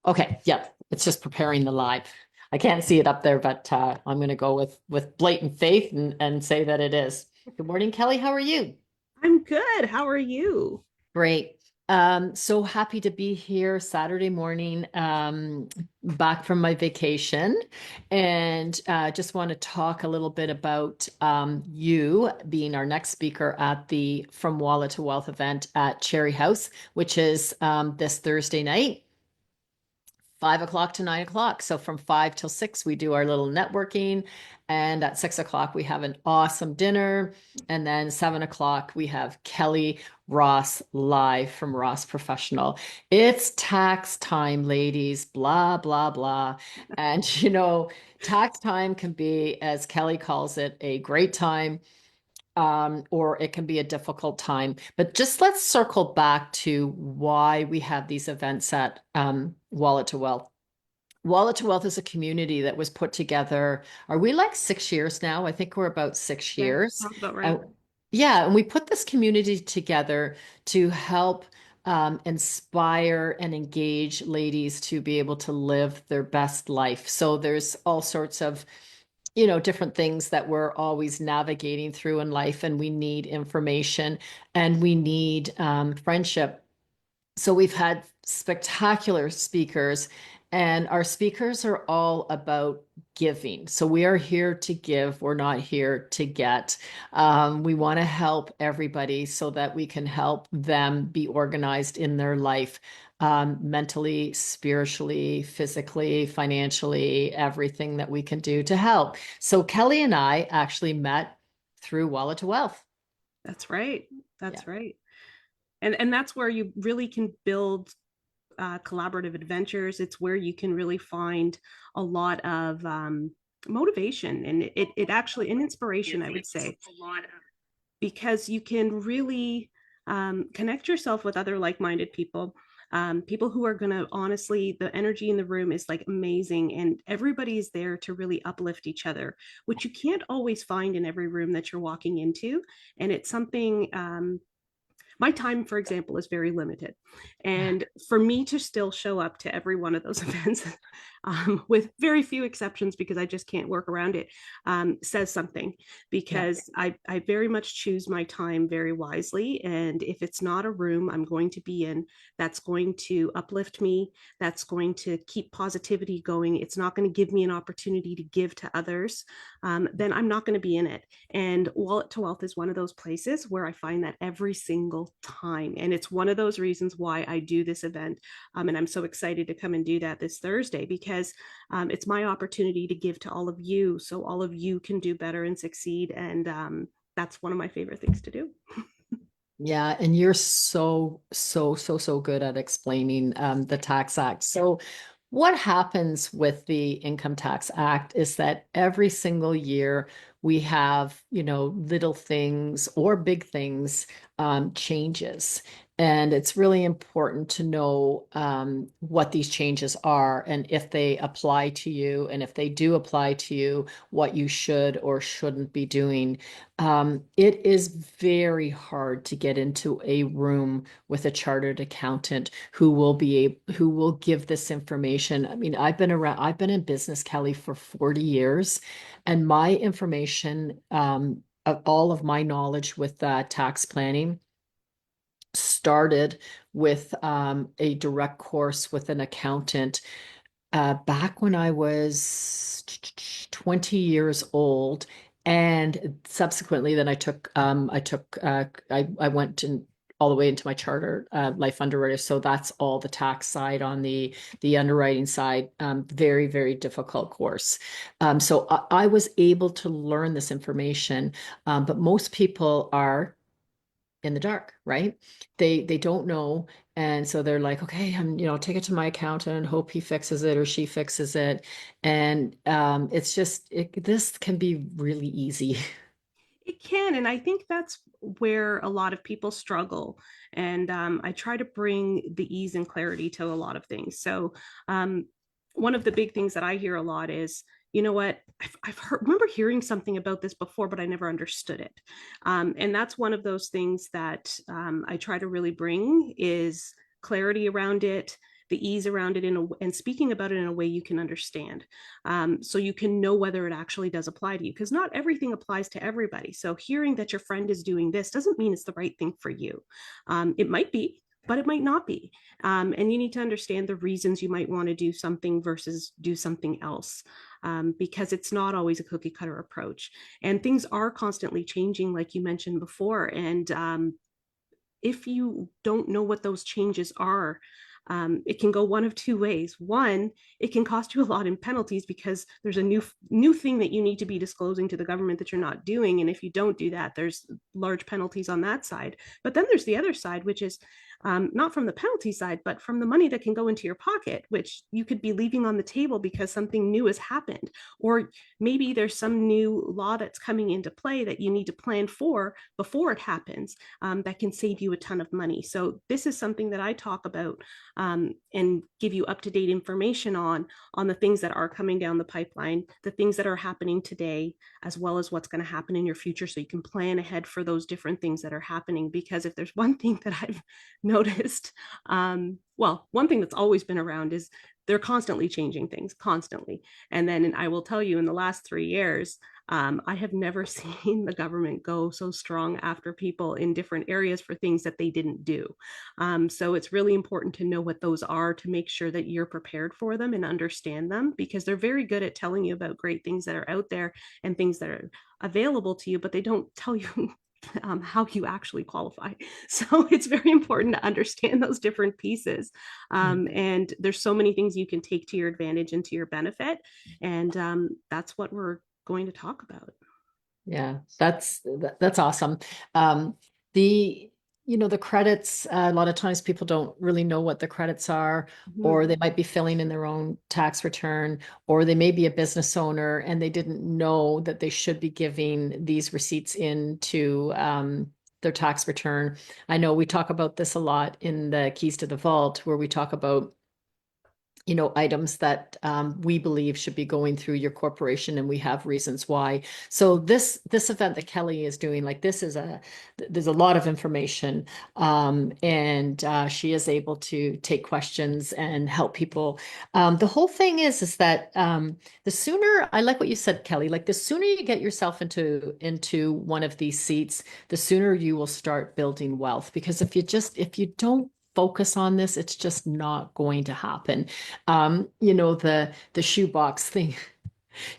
Okay, yep. It's just preparing the live. I can't see it up there, but I'm going to go with blatant faith and say that it is. Good morning, Kelly. How are you? I'm good. How are you? Great. So happy to be here Saturday morning, back from my vacation, and just want to talk a little bit about you being our next speaker at the From Wallet to Wealth event at Cherry House, which is this Thursday night. 5 o'clock to 9 o'clock. So from 5 till 6, we do our little networking. And at 6 o'clock, we have an awesome dinner. And then 7 o'clock, we have Kelly Ross live from Ross Professional. It's tax time, ladies, blah, blah, blah. And, tax time can be, as Kelly calls it, a great time, or it can be a difficult time. But just let's circle back to why we have these events at Wallet to Wealth. Wallet to Wealth is a community that was put together. Are we like 6 years now? I think we're about six Yeah, years. sounds about right. And yeah, and we put this community together to help inspire and engage ladies to be able to live their best life. So there's all sorts of, different things that we're always navigating through in life, and we need information and we need friendship. So we've had spectacular speakers, and our speakers are all about giving. So we are here to give. We're not here to get. We want to help everybody so that we can help them be organized in their life, mentally, spiritually, physically, financially, everything that we can do to help. So Kelly and I actually met through Wallet to Wealth. That's right. Yeah. That's right. And that's where you really can build collaborative adventures. It's where you can really find a lot of motivation and it actually an inspiration, I would say, because you can really connect yourself with other like-minded people. People who are going to honestly, the energy in the room is like amazing, and everybody is there to really uplift each other, which you can't always find in every room that you're walking into. And it's something my time, for example, is very limited. And for me to still show up to every one of those events, with very few exceptions, because I just can't work around it, says something. Yeah. Because I very much choose my time very wisely. And if it's not a room I'm going to be in that's going to uplift me, that's going to keep positivity going, it's not going to give me an opportunity to give to others, then I'm not going to be in it. And Wallet to Wealth is one of those places where I find that every single time. And it's one of those reasons why I do this event. And I'm so excited to come and do that this Thursday, because it's my opportunity to give to all of you so all of you can do better and succeed. And that's one of my favorite things to do. Yeah, and you're so good at explaining the Tax Act. So, what happens with the Income Tax Act is that every single year we have, little things or big things, changes. And it's really important to know what these changes are and if they apply to you. And if they do apply to you, what you should or shouldn't be doing. It is very hard to get into a room with a chartered accountant who will give this information. I mean, I've been in business, Kelly, for 40 years, and my information, of all of my knowledge with tax planning started with a direct course with an accountant back when I was 20 years old. And subsequently, then I went all the way into my charter life underwriter. So that's all the tax side on the underwriting side. Very, very difficult course. So I was able to learn this information, but most people are in the dark, right? They don't know. And so they're like, okay, take it to my accountant and hope he fixes it or she fixes it. And it's just this can be really easy. It can. And I think that's where a lot of people struggle. And I try to bring the ease and clarity to a lot of things. So, one of the big things that I hear a lot is, you know what, I've heard, remember hearing something about this before, but I never understood it. And that's one of those things that I try to really bring is clarity around it, the ease around it and speaking about it in a way you can understand, so you can know whether it actually does apply to you, because not everything applies to everybody. So hearing that your friend is doing this doesn't mean it's the right thing for you. It might be, but it might not be. And you need to understand the reasons you might want to do something versus do something else, because it's not always a cookie cutter approach. And things are constantly changing, like you mentioned before. And if you don't know what those changes are, it can go one of two ways. One, it can cost you a lot in penalties because there's a new thing that you need to be disclosing to the government that you're not doing, and if you don't do that, there's large penalties on that side. But then there's the other side, which is not from the penalty side, but from the money that can go into your pocket, which you could be leaving on the table because something new has happened, or maybe there's some new law that's coming into play that you need to plan for before it happens, that can save you a ton of money. So this is something that I talk about, and give you up-to-date information on the things that are coming down the pipeline, the things that are happening today, as well as what's going to happen in your future, so you can plan ahead for those different things that are happening. Because if there's one thing that I've noticed, well, one thing that's always been around is they're constantly changing things, constantly. And then I will tell you, in the last 3 years, I have never seen the government go so strong after people in different areas for things that they didn't do. So it's really important to know what those are, to make sure that you're prepared for them and understand them, because they're very good at telling you about great things that are out there and things that are available to you, but they don't tell you how you actually qualify. So it's very important to understand those different pieces. And there's so many things you can take to your advantage and to your benefit. And that's what we're going to talk about. Yeah, that's awesome. Um, the the credits, a lot of times people don't really know what the credits are, or Mhm. they might be filling in their own tax return, or they may be a business owner and they didn't know that they should be giving these receipts into their tax return. I know we talk about this a lot in the Keys to the Vault, where we talk about items that we believe should be going through your corporation, and we have reasons why. So this event that Kelly is doing, like, there's a lot of information, and she is able to take questions and help people. The whole thing is that the sooner, I like what you said, Kelly, like the sooner you get yourself into one of these seats, the sooner you will start building wealth. Because if you don't focus on this, it's just not going to happen. The shoebox thing,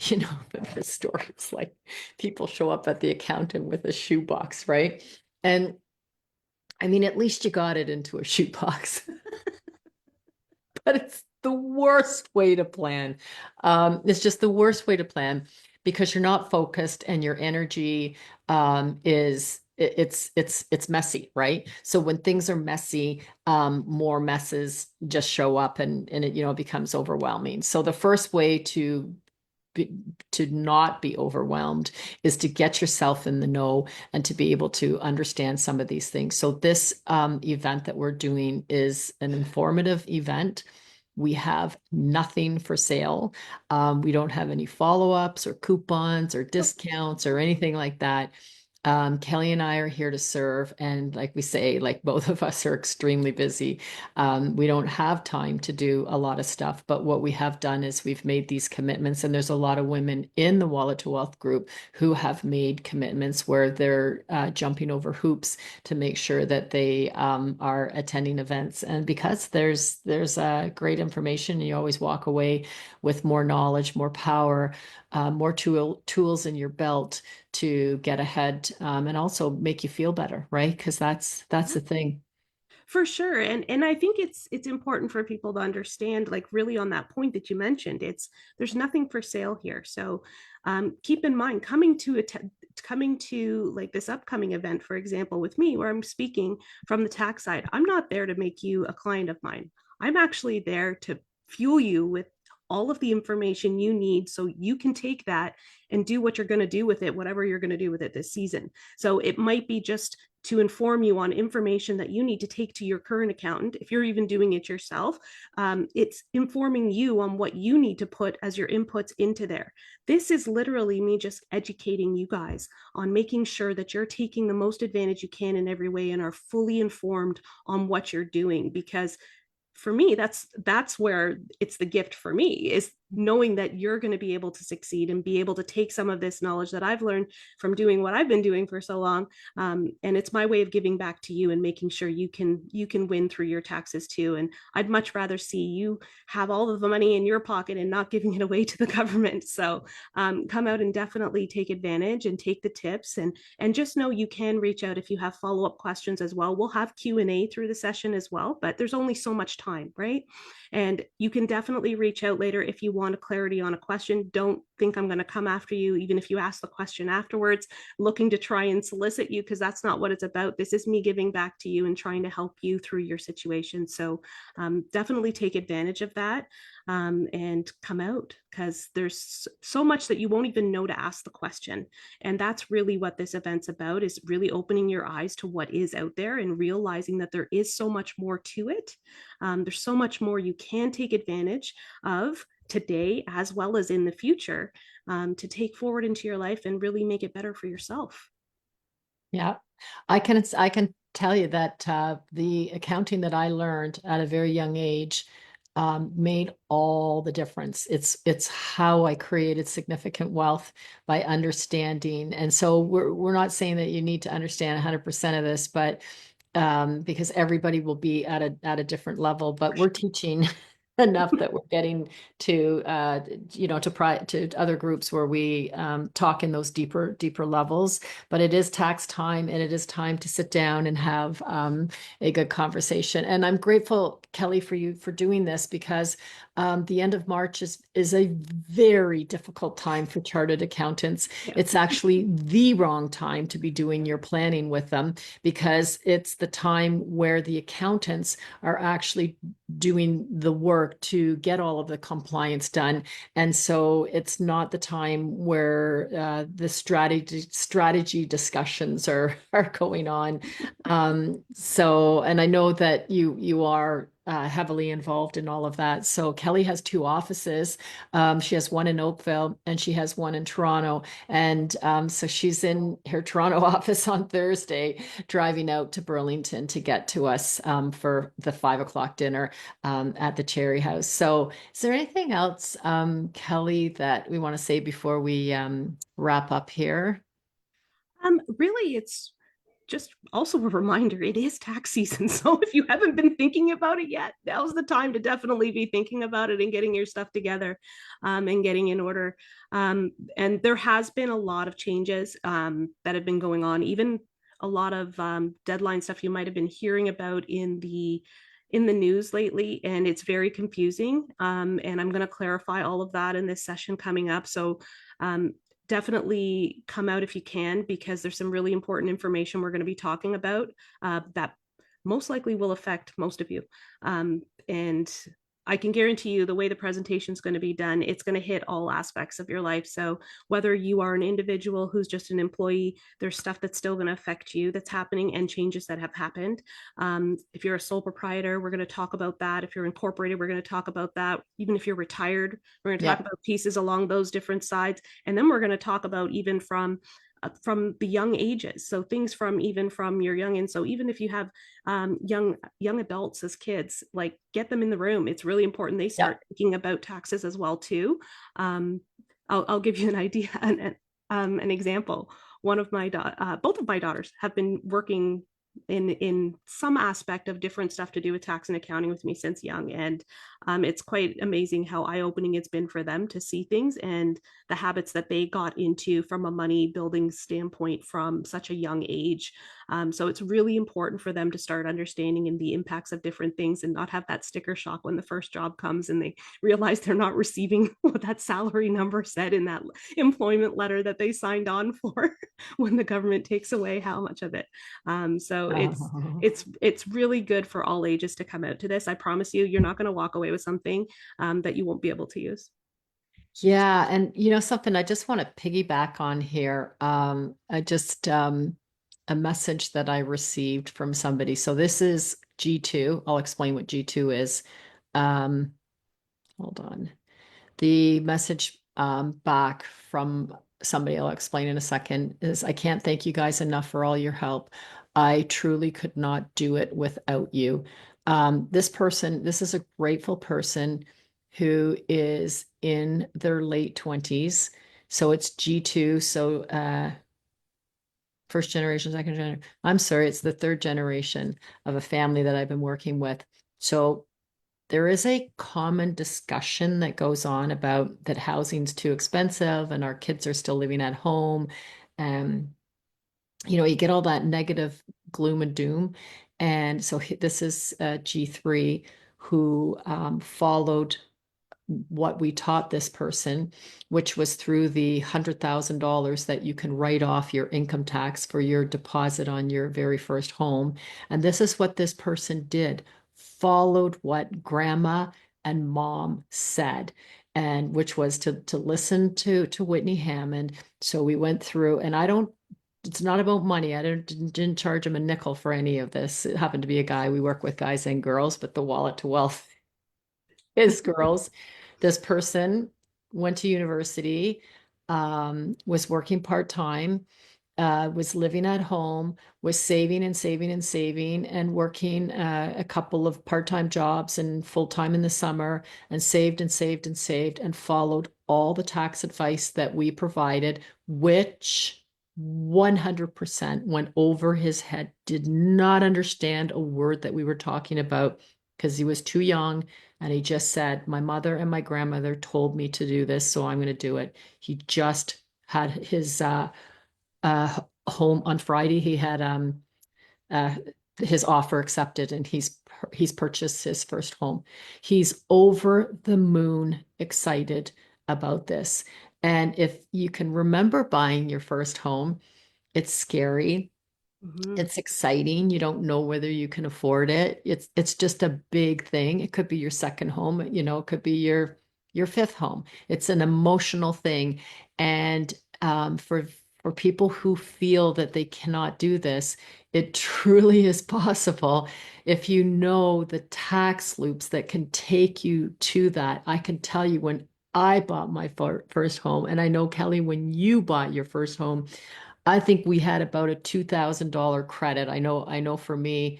the stories, like people show up at the accountant with a shoebox, right? And I mean, at least you got it into a shoebox, but it's the worst way to plan. It's just the worst way to plan, because you're not focused and your energy it's messy, right? So when things are messy, more messes just show up, and it becomes overwhelming. So the first way be, to not be overwhelmed is to get yourself in the know and to be able to understand some of these things. So this event that we're doing is an informative event. We have nothing for sale. We don't have any follow-ups or coupons or discounts or anything like that. Kelly and I are here to serve. And like we say, like, both of us are extremely busy. We don't have time to do a lot of stuff, but what we have done is we've made these commitments. And there's a lot of women in the Wallet to Wealth group who have made commitments where they're jumping over hoops to make sure that they are attending events. And because there's great information, you always walk away with more knowledge, more power, more tools in your belt to get ahead, and also make you feel better, right? Because that's the thing. For sure. And I think it's important for people to understand, like, really on that point that you mentioned, it's there's nothing for sale here. So keep in mind, coming to like this upcoming event, for example, with me, where I'm speaking from the tax side, I'm not there to make you a client of mine. I'm actually there to fuel you with all of the information you need, so you can take that and do what you're going to do with it, whatever you're going to do with it this season. So it might be just to inform you on information that you need to take to your current accountant. If you're even doing it yourself, it's informing you on what you need to put as your inputs into there. This is literally me just educating you guys on making sure that you're taking the most advantage you can in every way and are fully informed on what you're doing. Because for me, that's where it's the gift for me, is knowing that you're going to be able to succeed and be able to take some of this knowledge that I've learned from doing what I've been doing for so long, and it's my way of giving back to you and making sure you can win through your taxes too. And I'd much rather see you have all of the money in your pocket and not giving it away to the government. So come out and definitely take advantage and take the tips, and just know you can reach out if you have follow-up questions as well. We'll have Q&A through the session as well, but there's only so much time, right? And you can definitely reach out later if you want a clarity on a question. Don't think I'm going to come after you, even if you ask the question afterwards, looking to try and solicit you, because that's not what it's about. This is me giving back to you and trying to help you through your situation. So definitely take advantage of that, and come out, because there's so much that you won't even know to ask the question. And that's really what this event's about, is really opening your eyes to what is out there and realizing that there is so much more to it. There's so much more you can take advantage of today as well as in the future, to take forward into your life and really make it better for yourself. Yeah, I can tell you that the accounting that I learned at a very young age made all the difference. It's how I created significant wealth by understanding. And so we're not saying that you need to understand 100% of this, but because everybody will be at a different level, but we're teaching enough that we're getting to to other groups where we talk in those deeper levels. But it is tax time, and it is time to sit down and have a good conversation. And I'm grateful, Kelly, for you for doing this, because the end of March is a very difficult time for chartered accountants. Yeah. It's actually the wrong time to be doing your planning with them, because it's the time where the accountants are actually doing the work to get all of the compliance done. And so it's not the time where the strategy discussions are going on. So, and I know that you are heavily involved in all of that. So Kelly has two offices. She has one in Oakville and she has one in Toronto. And so she's in her Toronto office on Thursday, driving out to Burlington to get to us for the 5 o'clock dinner at the Cherry House. So is there anything else, Kelly, that we want to say before we wrap up here? Really, it's just also a reminder, it is tax season. So if you haven't been thinking about it yet, now's the time to definitely be thinking about it and getting your stuff together, and getting in order. And there has been a lot of changes that have been going on, even a lot of deadline stuff you might have been hearing about in the news lately, and it's very confusing. And I'm going to clarify all of that in this session coming up. So um, definitely come out if you can, because there's some really important information we're going to be talking about that most likely will affect most of you. And I can guarantee you the way the presentation is going to be done, it's going to hit all aspects of your life. So whether you are an individual who's just an employee, there's stuff that's still going to affect you that's happening, and changes that have happened. If you're a sole proprietor, we're going to talk about that. If you're incorporated, we're going to talk about that. Even if you're retired, we're going to talk Yeah. about pieces along those different sides. And then we're going to talk about even from the young ages, so things from even from your young. And so even if you have young adults as kids, like, get them in the room. It's really important they Yeah. start thinking about taxes as well too. I'll give you an idea, an example. Both of my daughters have been working in some aspect of different stuff to do with tax and accounting with me since young. And it's quite amazing how eye-opening it's been for them to see things and the habits that they got into from a money building standpoint from such a young age. So it's really important for them to start understanding in the impacts of different things, and not have that sticker shock when the first job comes and they realize they're not receiving what that salary number said in that employment letter that they signed on for when the government takes away how much of it. So it's really good for all ages to come out to this. I promise you, you're not going to walk away with something that you won't be able to use. Yeah, and you know something, I just want to piggyback on here. I just a message that I received from somebody. So this is G2. I'll explain what G2 is. Um, hold on. The message back from somebody, I'll explain in a second, is I can't thank you guys enough for all your help. I truly could not do it without you. This is a grateful person who is in their late 20s. So it's G2. So first generation, second generation. I'm sorry, it's the third generation of a family that I've been working with. So there is a common discussion that goes on about that housing's too expensive and our kids are still living at home. And, you get all that negative gloom and doom. And so this is G3 who followed what we taught this person, which was through the $100,000 that you can write off your income tax for your deposit on your very first home. And this is what this person did, followed what grandma and mom said, and which was to listen to Whitney Hammond. So we went through, and it's not about money. I didn't charge him a nickel for any of this. It happened to be a guy. We work with guys and girls, but the wallet to wealth is girls. This person went to university, was working part-time, was living at home, was saving and saving and saving, and working a couple of part-time jobs and full-time in the summer, and saved and saved and saved, and followed all the tax advice that we provided, which 100% went over his head, did not understand a word that we were talking about because he was too young. And he just said, my mother and my grandmother told me to do this, so I'm going to do it. He just had his uh, home on Friday. He had uh, his offer accepted, and he's purchased his first home. He's over the moon excited about this. And if you can remember buying your first home, it's scary. Mhm. It's exciting. You don't know whether you can afford it. It's just a big thing. It could be your second home, it could be your fifth home. It's an emotional thing. And for people who feel that they cannot do this, it truly is possible if you know the tax loops that can take you to that. I can tell you when I bought my first home, and I know Kelly, when you bought your first home, I think we had about a $2,000 credit. I know for me,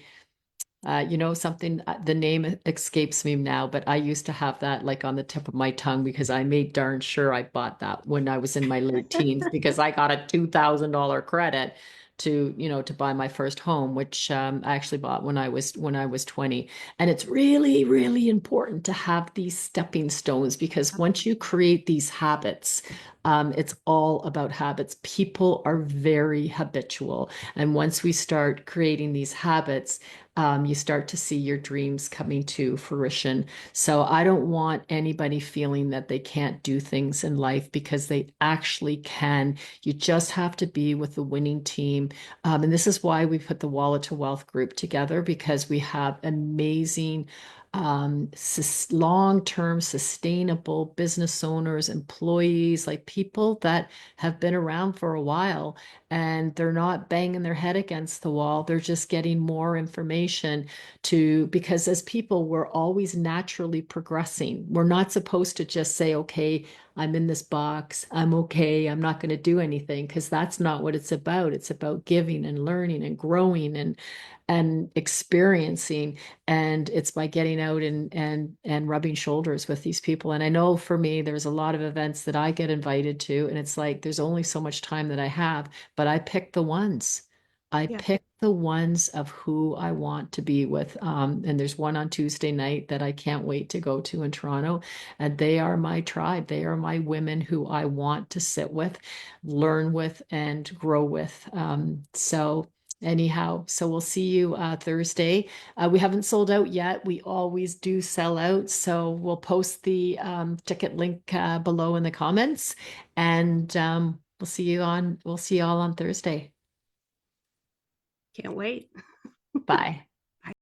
something, the name escapes me now, but I used to have that like on the tip of my tongue because I made darn sure I bought that when I was in my late teens because I got a $2,000 credit to buy my first home, which I actually bought when I was 20. And it's really, really important to have these stepping stones because once you create these habits, it's all about habits. People are very habitual. And once we start creating these habits, you start to see your dreams coming to fruition. So I don't want anybody feeling that they can't do things in life because they actually can. You just have to be with the winning team. And this is why we put the Wallet to Wealth group together because we have amazing long-term sustainable business owners, employees, like people that have been around for a while and they're not banging their head against the wall. They're just getting more information because as people, we're always naturally progressing. We're not supposed to just say, okay, I'm in this box. I'm okay. I'm not going to do anything because that's not what it's about. It's about giving and learning and growing and experiencing, and it's by getting out and rubbing shoulders with these people. And I know for me there's a lot of events that I get invited to, and it's like there's only so much time that I have, but I pick the ones. I Yeah. pick the ones of who I want to be with. And there's one on Tuesday night that I can't wait to go to in Toronto. And they are my tribe. They are my women who I want to sit with, learn with, and grow with. So anyhow, so we'll see you Thursday. We haven't sold out yet. We always do sell out. So we'll post the ticket link below in the comments, and we'll see you all on Thursday. Can't wait. Bye.